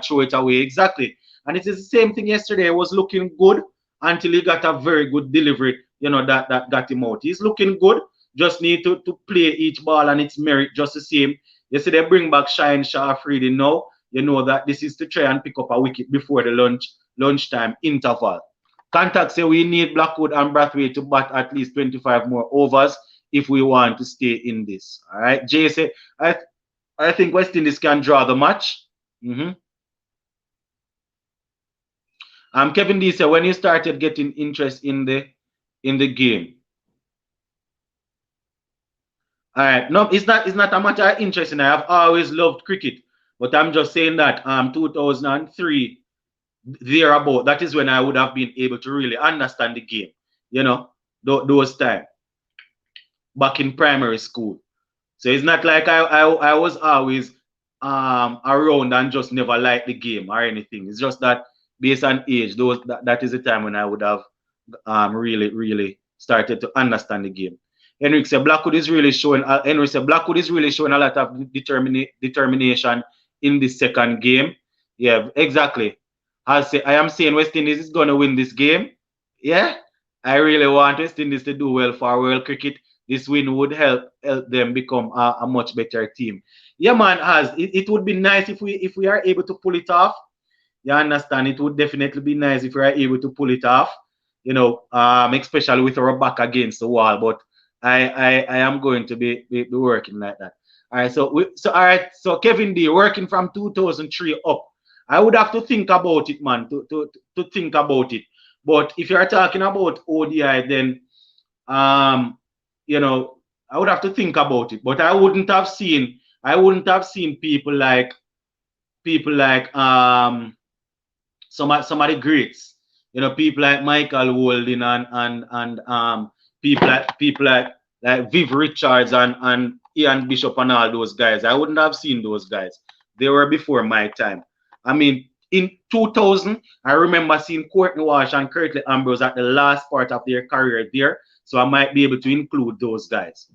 throw it away. Exactly. And it is the same thing yesterday. He was looking good until he got a very good delivery, that got him out. He's looking good. Just need to play each ball and its merit just the same. You see, they bring back Shine Shah Freedy now. You know that this is to try and pick up a wicket before the lunchtime interval. Contact say we need Blackwood and Brathwaite to bat at least 25 more overs if we want to stay in this. All right. Jay say, I think West Indies can draw the match. Kevin D said, when you started getting interest in the game. All right. No, it's not a matter of interest in it. I've always loved cricket. But I'm just saying that 2003 thereabout, that is when I would have been able to really understand the game. Those time back in primary school. So it's not like I was always around and just never liked the game or anything. It's just that based on age, that is the time when I would have really, really started to understand the game. Henrik said Blackwood is really showing. Blackwood is really showing a lot of determination in the second game. Yeah, exactly. I am saying West Indies is going to win this game. Yeah, I really want West Indies to do well for world cricket. This win would help them become a much better team. Yeah, man, has it would be nice if we are able to pull it off. You understand? It would definitely be nice if we are able to pull it off. Especially with our back against the wall. But I am going to be working like that. All right. All right. So Kevin D working from 2003 up. I would have to think about it, man. To think about it. But if you are talking about ODI, then um, you know, I would have to think about it. But I wouldn't have seen people like some of the greats. People like Michael Walden and people like Viv Richards and Ian Bishop and all those guys. I wouldn't have seen those guys. They were before my time. I mean, in 2000, I remember seeing Courtney Walsh and Curtly Ambrose at the last part of their career there. So I might be able to include those guys.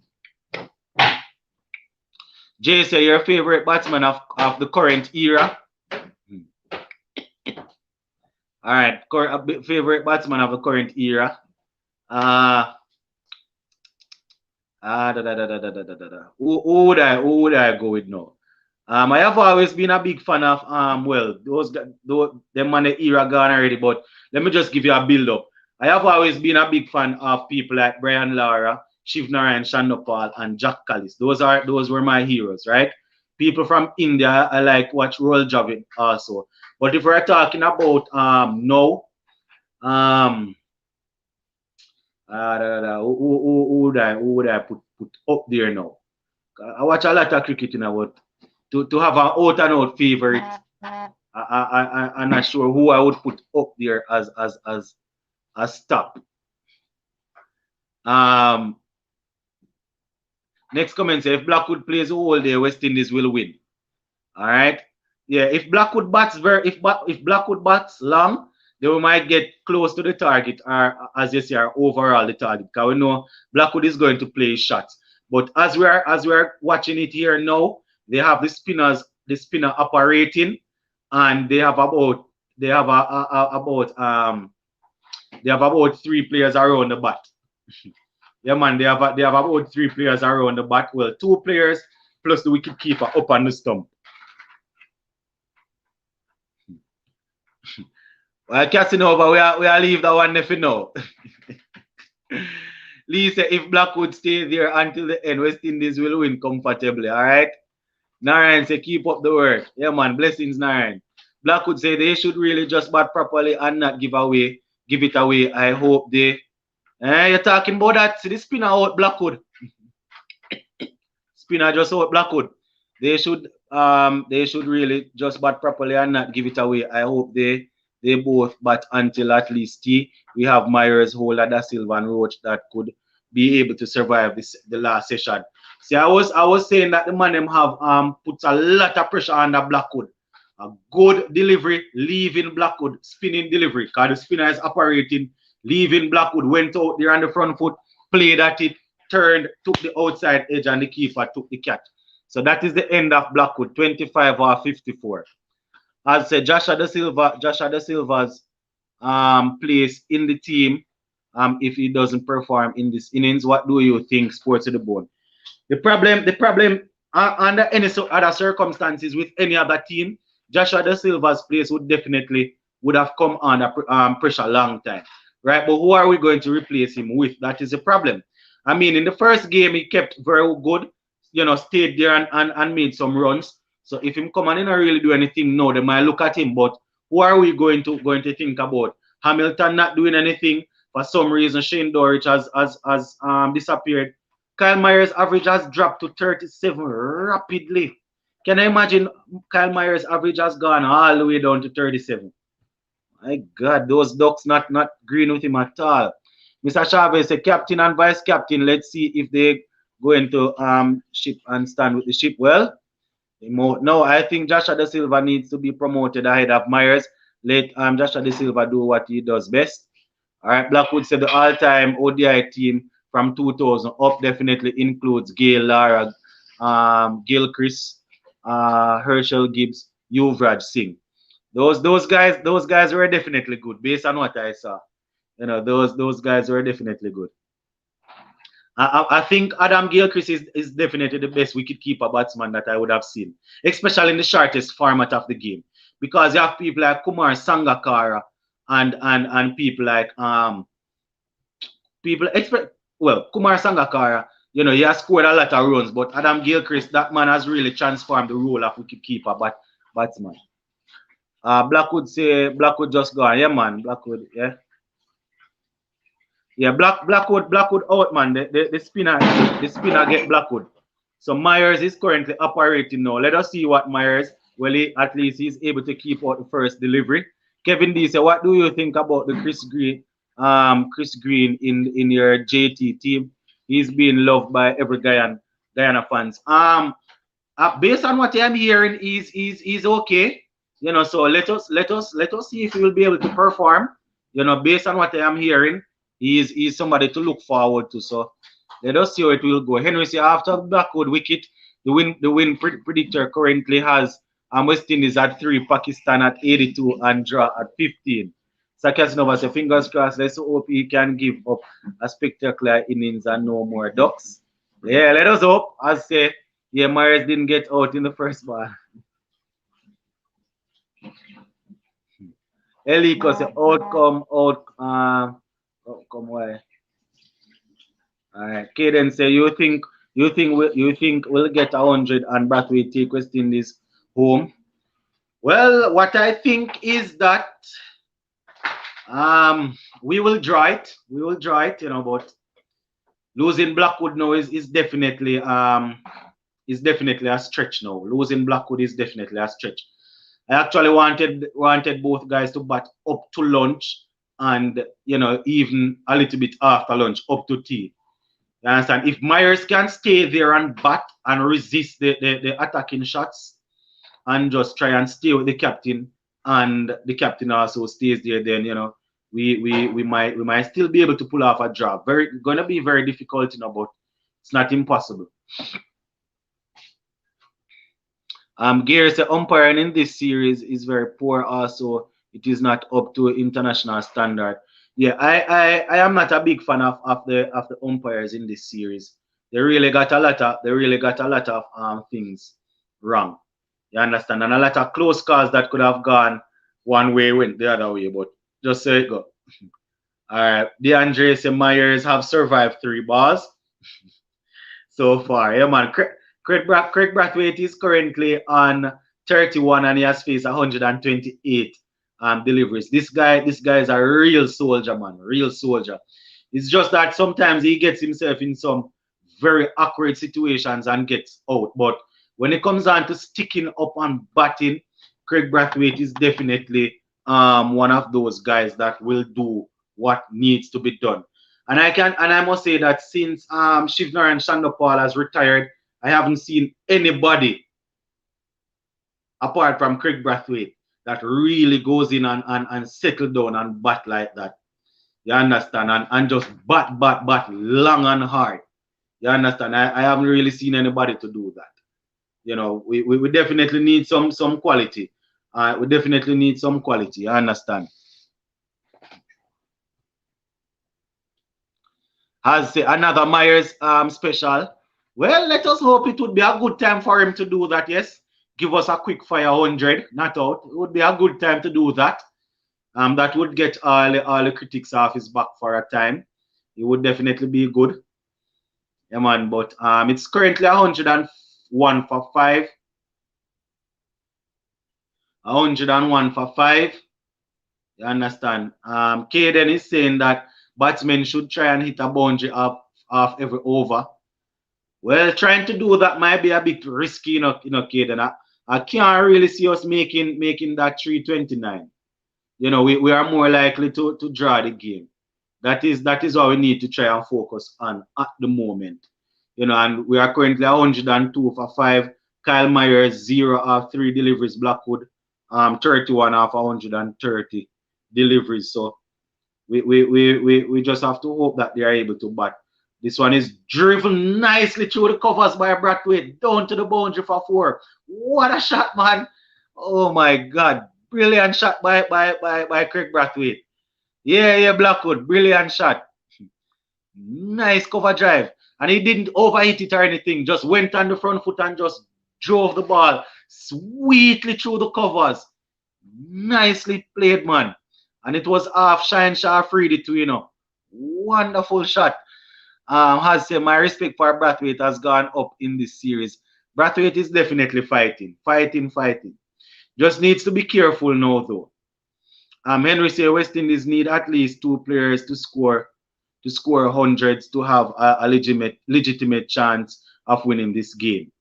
Jay, say your favorite batsman of the current era. All right, favorite batsman of the current era. Who would I go with now? I have always been a big fan of well, those them on the era gone already, but let me just give you a build up. I have always been a big fan of people like Brian Lara, Shiv Narayan Chandopal, and Jack Callis. Those were my heroes, right? People from India, I like watch Royal Javed also. But if we're talking about now, um who would I put up there now? I watch a lot of cricket, but to have an out and out favorite, I'm not sure who I would put up there as top. Next comment say if Blackwood plays all day, West Indies will win. All right. Yeah, if Blackwood bats if Blackwood bats long, then we might get close to the target, or as you say, or overall the target. Because we know Blackwood is going to play his shots. But as we are watching it here now, they have the spinner operating, and they have about three players around the bat. Yeah, man, they have about three players around the bat. Well, two players plus the wicket keeper up on the stump. Well, Casanova, we are leave that one if you know. Lee said if Blackwood stay there until the end, West Indies will win comfortably. All right. Narayan say keep up the work. Yeah, man. Blessings, Narayan. Blackwood say they should really just bat properly and not give it away. I hope they. You're talking about that. See the spinner out Blackwood. Spinner just out Blackwood. They should really just bat properly and not give it away. I hope they both bat until at least we have Myers, Holder, Da Silva, and Roach that could be able to survive the last session. See, I was saying that the man them have puts a lot of pressure on the Blackwood. A good delivery, leaving Blackwood, spinning delivery, because the spinner is operating, leaving Blackwood, went out there on the front foot, played at it, turned, took the outside edge, and the keeper took the catch. So that is the end of Blackwood, 25 or 54. As I said, Joshua Da Silva's place in the team, if he doesn't perform in this innings, what do you think, Sports to the Bone? The problem under any other circumstances with any other team, Joshua Da Silva's place would have come under pressure a long time, right? But who are we going to replace him with? That is the problem. I mean, in the first game, he kept very good, stayed there and made some runs. So if him come and he not really do anything, no, they might look at him. But who are we going to think about? Hamilton not doing anything. For some reason, Shane Dorich has disappeared. Kyle Myers' average has dropped to 37 rapidly. Can I imagine Kyle Myers' average has gone all the way down to 37? My God, those ducks not green with him at all. Mr. Chavez said, captain and vice captain, let's see if they going to ship and stand with the ship. Well, no, I think Joshua Da Silva needs to be promoted ahead of Myers. Let Joshua Da Silva do what he does best. All right, Blackwood said the all-time ODI team from 2000 up definitely includes Gail Lara, Gilchrist, Herschel Gibbs, Yuvraj Singh. Those guys were definitely good based on what I saw. Those guys were definitely good. I think Adam Gilchrist is definitely the best wicketkeeper batsman that I would have seen, especially in the shortest format of the game. Because you have people like Kumar Sangakkara and people like people expect well, Kumar Sangakkara, he has scored a lot of runs, but Adam Gilchrist, that man has really transformed the role of wicketkeeper batsman. Blackwood say Blackwood just gone. Yeah, man, Blackwood, yeah. Yeah, Blackwood out, man. The spinner get Blackwood. So Myers is currently operating now. Let us see what Myers. Well, at least he's able to keep out the first delivery. Kevin D said, "What do you think about the Chris Green in your JT team? He's being loved by every Guyana fans. Based on what I'm hearing, he's okay. So let us see if he will be able to perform. Based on what I am hearing, he's somebody to look forward to. So let us see how it will go. Henry say after Blackwood wicket, the win predictor currently has West Indies at 3, Pakistan at 82, and draw at 15. Sakasinova say fingers crossed. Let's hope he can give up a spectacular innings and no more ducks. Yeah, let us hope. I say, yeah, Myers didn't get out in the first ball. Eliko say outcome why? All right. Kaden say you think we'll get 100 and Brathwaite take West Indies home. Well, what I think is that we will draw it. We will draw it, but losing Blackwood now is definitely a stretch now. Losing Blackwood is definitely a stretch. I actually wanted both guys to bat up to lunch and even a little bit after lunch up to tea. You understand? If Myers can stay there and bat and resist the attacking shots and just try and stay with the captain, and the captain also stays there, then we might still be able to pull off a draw. Gonna be very difficult, but it's not impossible. Gary said umpiring in this series is very poor. Also, it is not up to international standard. Yeah, I am not a big fan of the umpires in this series. They really got a lot of things wrong. You understand? And a lot of close calls that could have gone one way went the other way, but just so it go. All right, DeAndre said Myers have survived 3 balls so far. Yeah, man. Craig Brathwaite is currently on 31 and he has faced 128 deliveries. This guy is a real soldier, man. Real soldier. It's just that sometimes he gets himself in some very awkward situations and gets out. But when it comes down to sticking up and batting, Craig Brathwaite is definitely one of those guys that will do what needs to be done. And I must say that since Shivnar and Shandopal has retired, I haven't seen anybody apart from Craig Brathwaite that really goes in and settle down and bat like that. You understand? And just bat long and hard. You understand? I haven't really seen anybody to do that. We definitely need some quality. We definitely need some quality. You understand? Has another Myers special. Well, let us hope it would be a good time for him to do that. Yes, give us a quick fire 100, not out. It would be a good time to do that. That would get all the critics off his back for a time. It would definitely be good. Yeah, man. But it's currently 101 for 5. 101 for 5. You understand? Caden is saying that batsmen should try and hit a boundary off every over. Well, trying to do that might be a bit risky, Caden. I can't really see us making that 329. We are more likely to draw the game. That is what we need to try and focus on at the moment. And we are currently 102 for 5. Kyle Myers 0 of 3 deliveries. Blackwood 31 of 130 deliveries. So we just have to hope that they are able to bat. This one is driven nicely through the covers by Brathwaite, down to the boundary for 4. What a shot, man! Oh my God, brilliant shot by Craig Brathwaite. Yeah, Blackwood, brilliant shot. Nice cover drive. And he didn't overhit it or anything, just went on the front foot and just drove the ball sweetly through the covers. Nicely played, man. And it was half Shine Shaw freed it too. Wonderful shot. Has said my respect for Brathwaite has gone up in this series. Brathwaite is definitely fighting, fighting, fighting. Just needs to be careful now, though. Henry say West Indies need at least two players to score hundreds to have a legitimate chance of winning this game.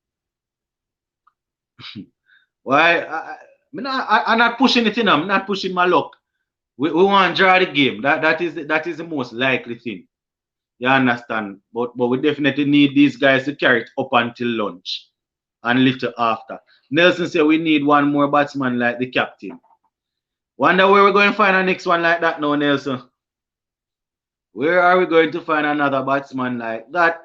Why? I'm not pushing it in. I'm not pushing my luck. We want to draw the game. That is the most likely thing. You understand? But we definitely need these guys to carry it up until lunch and little after. Nelson said we need one more batsman like the captain. Wonder where we're going to find our next one like that now, Nelson. Where are we going to find another batsman like that?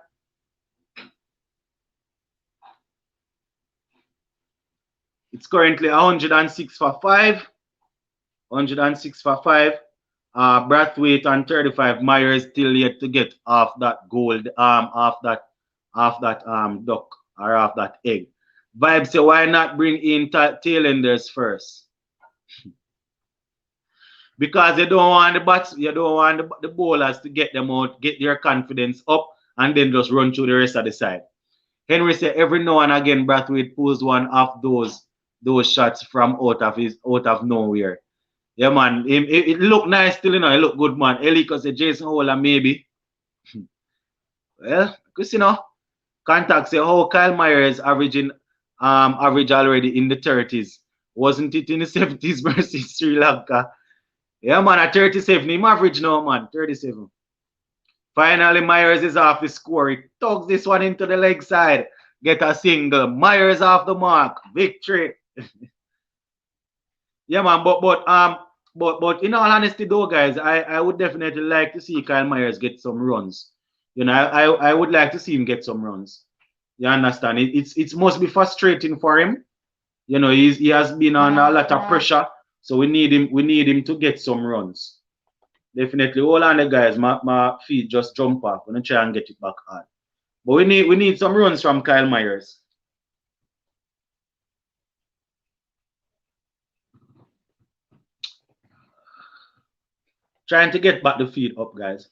It's currently 106 for 5. 106 for 5. Brathwaite on 35. Myers still yet to get off that gold, off that duck or off that egg. Vibe say why not bring in tailenders first? Because you don't want the bowlers to get them out, get their confidence up, and then just run through the rest of the side. Henry said every now and again Brathwaite pulls one off those shots from out of nowhere. Yeah, man. It looked nice still, It looked good, man. Elika said Jason Holland maybe. Well, because contact say how Kyle Myers average already in the 30s. Wasn't it in the 70s versus Sri Lanka? Yeah, man, at 37. Him average now, man. 37. Finally, Myers is off the score. He tugs this one into the leg side. Get a single. Myers off the mark. Victory. Yeah, man, but in all honesty though, guys, I would definitely like to see Kyle Myers get some runs. I would like to see him get some runs. You understand? It must be frustrating for him. He has been on a lot of pressure. So we need him to get some runs. Definitely. Hold on the guys. My feet just jump off. I'm gonna try and get it back on. But we need some runs from Kyle Myers. Trying to get back the feed up, guys.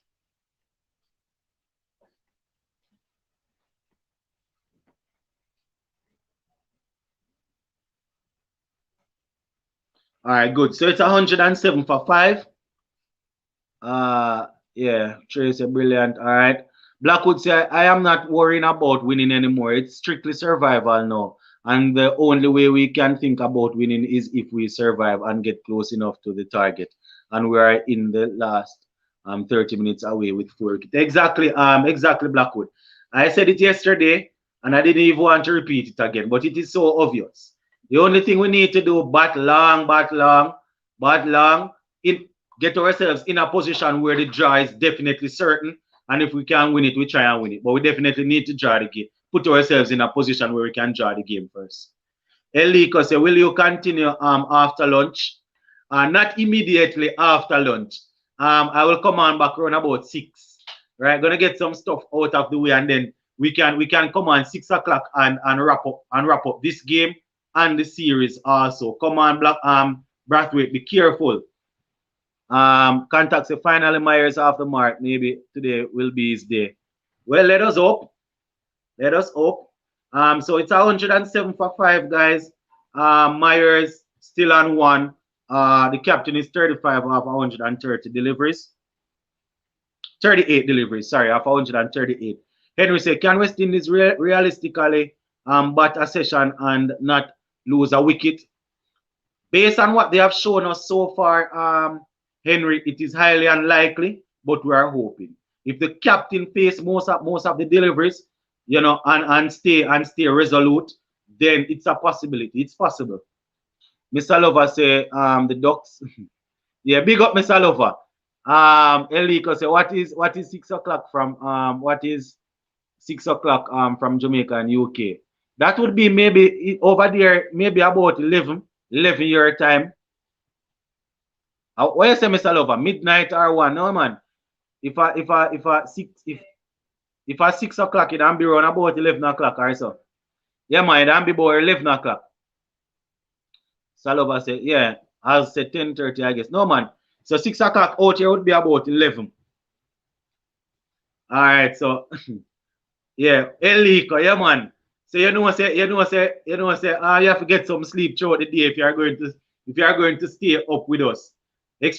All right, good. So it's 107 for 5. Yeah, Tracy, brilliant. All right. Blackwood say, I am not worrying about winning anymore. It's strictly survival now. And the only way we can think about winning is if we survive and get close enough to the target. And we are in the last 30 minutes away with 4 wickets. Exactly, Blackwood. I said it yesterday, and I didn't even want to repeat it again, but it is so obvious. The only thing we need to do, bat long, get ourselves in a position where the draw is definitely certain. And if we can win it, we try and win it. But we definitely need to draw the game. Put ourselves in a position where we can draw the game first. Eliko say, will you continue after lunch? Not immediately after lunch. I will come on back around about 6. Right? Gonna get some stuff out of the way, and then we can come on 6 o'clock and wrap up this game and the series also. Come on, Brathwaite, be careful. Contacts say finally Myers off the mark. Maybe today will be his day. Well, let us hope. So it's 107 for 5, guys. Myers still on 1. The captain is 35 off 130 deliveries. 38 deliveries, sorry, off 138. Henry said, can West Indies realistically bat a session and not lose a wicket? Based on what they have shown us so far, Henry, it is highly unlikely, but we are hoping. If the captain face most of the deliveries, and stay resolute, then it's a possibility. It's possible. Mr. Lover say the Ducks. Yeah, big up Mr. Lover. Eliko say what is 6 o'clock from from Jamaica and UK? That would be maybe over there, maybe about 11 your time. What you say, Mr. Lover? Midnight or 1? No, man. If If at 6 o'clock, it can be around about 11 o'clock or so. Yeah, man, it can be about 11 o'clock. Salova said, yeah, I'll say 10:30, I guess. No, man. So 6 o'clock out here would be about 11. All right, so yeah, Eliko, yeah, man. So you have to get some sleep throughout the day if you are going to stay up with us.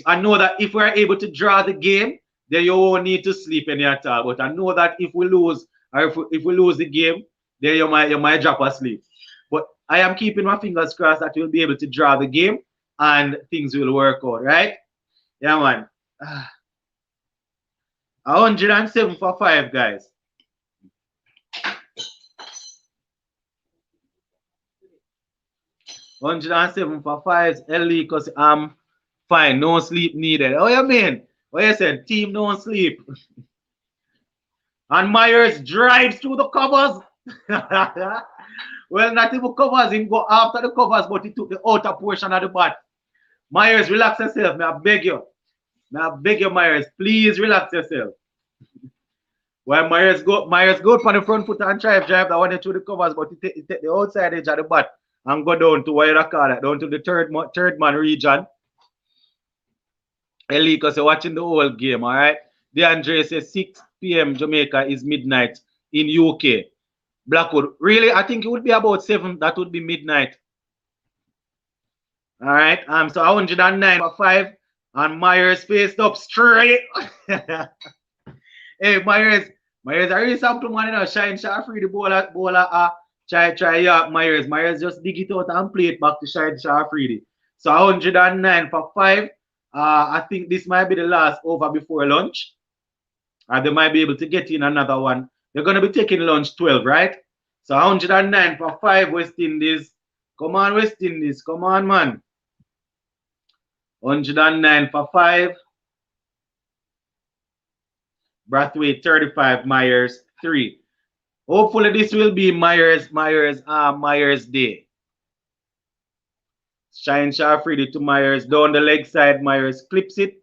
I know that if we are able to draw the game, then you won't need to sleep any at all. But I know that if we lose or if we lose the game, then you might drop asleep. But I am keeping my fingers crossed that we'll be able to draw the game and things will work out, right? Yeah, man. 107 for 5, guys. $107 for 5. Ellie, because I'm fine. No sleep needed. Oh, you mean? What you said? Team don't sleep. And Myers drives through the covers. Well, not even covers. Him go after the covers, but he took the outer portion of the bat. Myers, relax yourself. May I beg you. May I beg you, Myers. Please relax yourself. Well, Myers go on the front foot and drive that one through the covers, but he take the outside edge of the bat and go down to where you call it, down to the third man region. Eliko say watching the whole game, all right? DeAndre says 6 p.m. Jamaica is midnight in UK. Blackwood, really? I think it would be about 7. That would be midnight. All right. So 109 for 5. And Myers faced up straight. Hey, Myers, I really sample man, you know, Shine free the bowler, try Myers. Myers just dig it out and play it back to Shine free. So 109 for 5. I think this might be the last over before lunch. They might be able to get in another one. They're going to be taking lunch 12, right? So 109 for 5, West Indies. Come on, West Indies. Come on, man. 109 for 5. Brathwaite 35, Myers 3. Hopefully this will be Myers day. Shine Shafridi to Myers down the leg side. Myers clips it.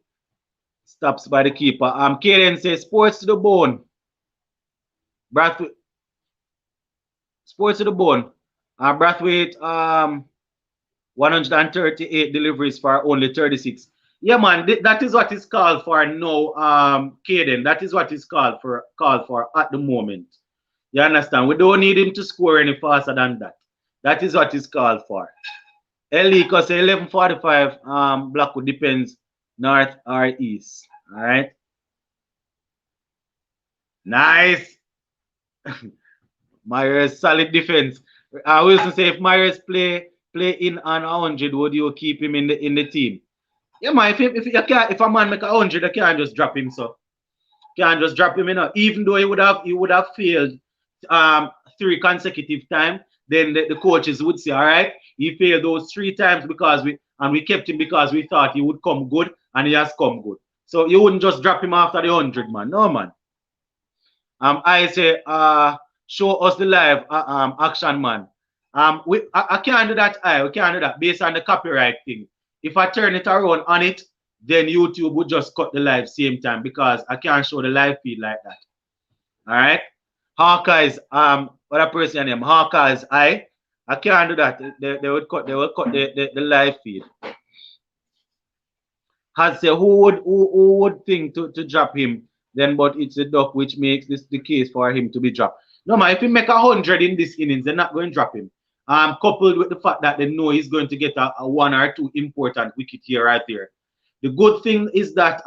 Stops by the keeper. Kaden says sports to the bone. Brathwaite. Sports to the bone. Brathwaite 138 deliveries for only 36. Yeah, man, that is what is called for now, Kaden. That is what is called for at the moment. You understand? We don't need him to score any faster than that. That is what is called for. Ellie, because 11:45, Blackwood depends north or east. All right. Nice. Myers solid defense. I will say if Myers play in on 100, would you keep him in the team? Yeah, man. If a man make 100, you can't just drop him. So can't just drop him in. Even though he would have failed 3 consecutive times, then the coaches would say, all right, he failed those 3 times because we kept him because we thought he would come good, and he has come good. So you wouldn't just drop him after the 100, man. No, man. I say, show us the live action, man. I can't do that. We can't do that based on the copyright thing. If I turn it around on it, then YouTube would just cut the live same time because I can't show the live feed like that. All right. Hawkeyes, what a person name? Hawkeyes, I can't do that. They would cut the live feed. Has say who would think to drop him then, but it's a duck which makes this the case for him to be dropped. No, man, if he make 100 in this innings, they're not going to drop him. Coupled with the fact that they know he's going to get a 1 or 2 important wicket here right there. The good thing is that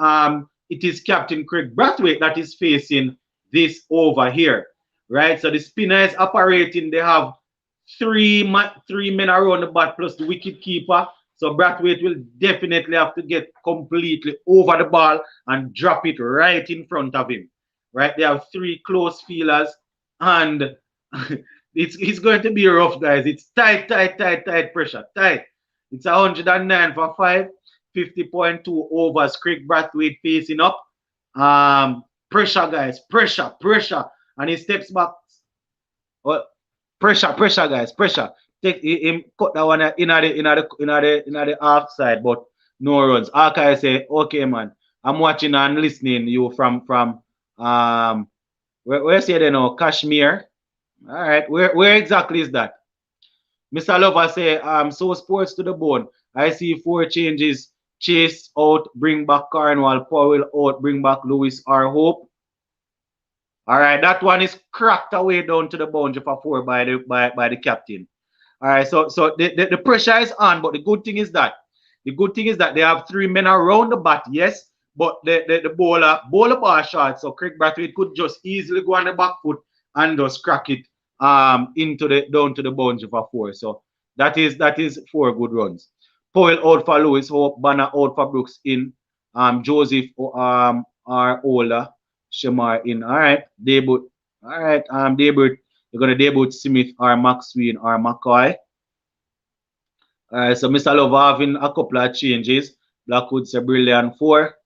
it is Captain Craig Brathwaite that is facing this over here, right? So the spinner is operating. They have 3 men around the bat plus the wicket keeper. So Brathwaite will definitely have to get completely over the ball and drop it right in front of him, right? They have 3 close fielders, and it's going to be rough, guys. It's tight pressure, tight. It's 109 for 5, 50.2 overs. Craig Brathwaite facing up. Pressure, guys, pressure, and he steps back. Well, pressure, guys, pressure. Take him, cut that one in the half side, but no runs. Archive say, okay, man, I'm watching and listening you from Where say they know? Kashmir. All right. Where exactly is that? Mr. Lover say, so sports to the bone. I see four changes. Chase out, bring back Cornwall. Powell out, bring back Lewis or Hope. All right, that one is cracked away down to the boundary for four by the captain. All right, so the pressure is on, but the good thing is that they have three men around the bat, yes, but the bowler bar short, so Craig Brathwaite could just easily go on the back foot and just crack it into the down to the boundary for four. So that is four good runs. Powell out for Lewis, Hope, Banner out for Brooks in, Joseph are older, Shamar in. All right, debut. All right, debut. You're gonna debut Smith or Maxwell or McCoy. All right, so Mr. Love having a couple of changes. Blackwood say brilliant four.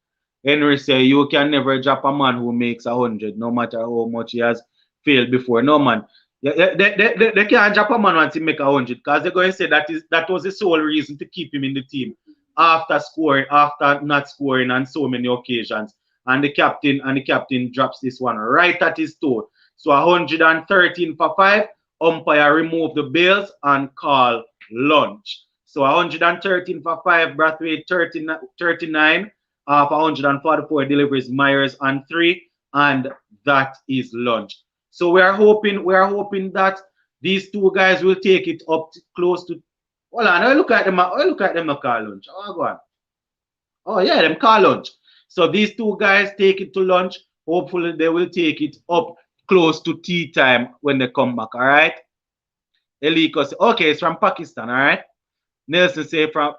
Henry say you can never drop a man who makes 100, no matter how much he has failed before. No man. Yeah, they can't drop a man once he make 100 because they're going to say that was the sole reason to keep him in the team after not scoring on so many occasions. And the captain drops this one right at his toe. So 113 for 5. Umpire remove the bails and call lunch. So 113 for 5, Brathwaite 39 for 144 deliveries, Myers on 3, and that is lunch. So we are hoping that these two guys will take it up close to. Hold on, I look at them. I look at them. No call lunch. Oh, go on. Oh yeah, them call lunch. So these two guys take it to lunch. Hopefully they will take it up close to tea time when they come back. All right. Eliko say, okay, it's from Pakistan. All right. Nelson say from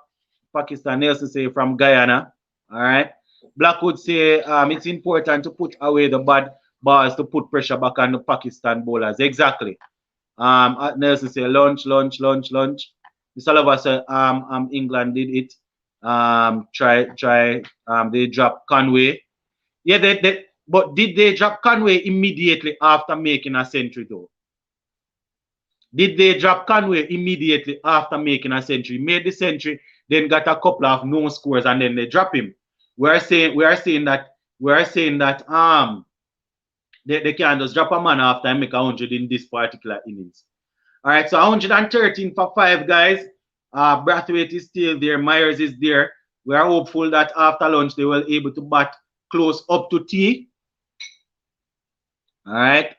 Pakistan. Nelson say from Guyana. All right. Blackwood say it's important to put away the bad balls to put pressure back on the Pakistan bowlers. Exactly. Nelson say lunch, lunch, lunch, lunch. Mr. Lover say England did it. Try. They dropped Conway. Yeah, but did they drop Conway immediately after making a century though? Did they drop Conway immediately after making a century? Made the century, then got a couple of no scores, and then they drop him. We are saying that they can just drop a man after and make 100 in this particular innings. All right, so 113 for 5 guys. Brathwaite is still there. Myers is there. We are hopeful that after lunch they will be able to bat close up to tea. All right.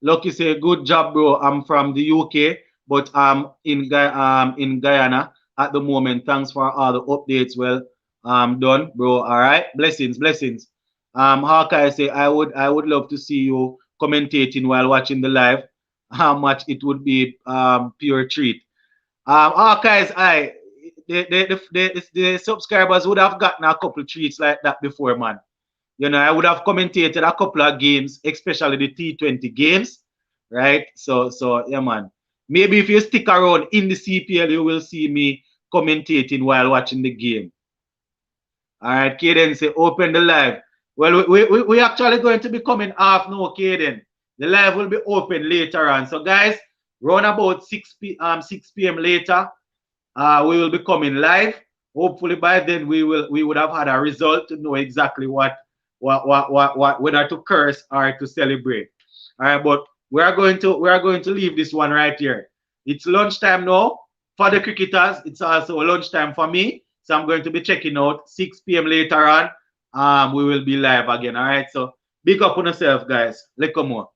Lucky say, good job, bro. I'm from the UK, but I'm in Guyana at the moment. Thanks for all the updates. Well, done, bro. All right. Blessings, blessings. Hawkeye say, I would love to see you commentating while watching the live. How much it would be pure treat. Hawkeyes, the subscribers would have gotten a couple treats like that before, man. I would have commentated a couple of games, especially the T20 games, right? So yeah, man. Maybe if you stick around in the CPL, you will see me commentating while watching the game. All right, Kaden say open the live. Well, we actually going to be coming off now, Kaden. The live will be open later on. So guys, round about 6 p.m. later, we will be coming live. Hopefully by then we would have had a result to know exactly what whether to curse or to celebrate. All right, but we are going to leave this one right here. It's lunchtime now for the cricketers. It's also lunchtime for me. So I'm going to be checking out 6 p.m. later on. We will be live again. All right. So big up on yourself, guys. Let's come on.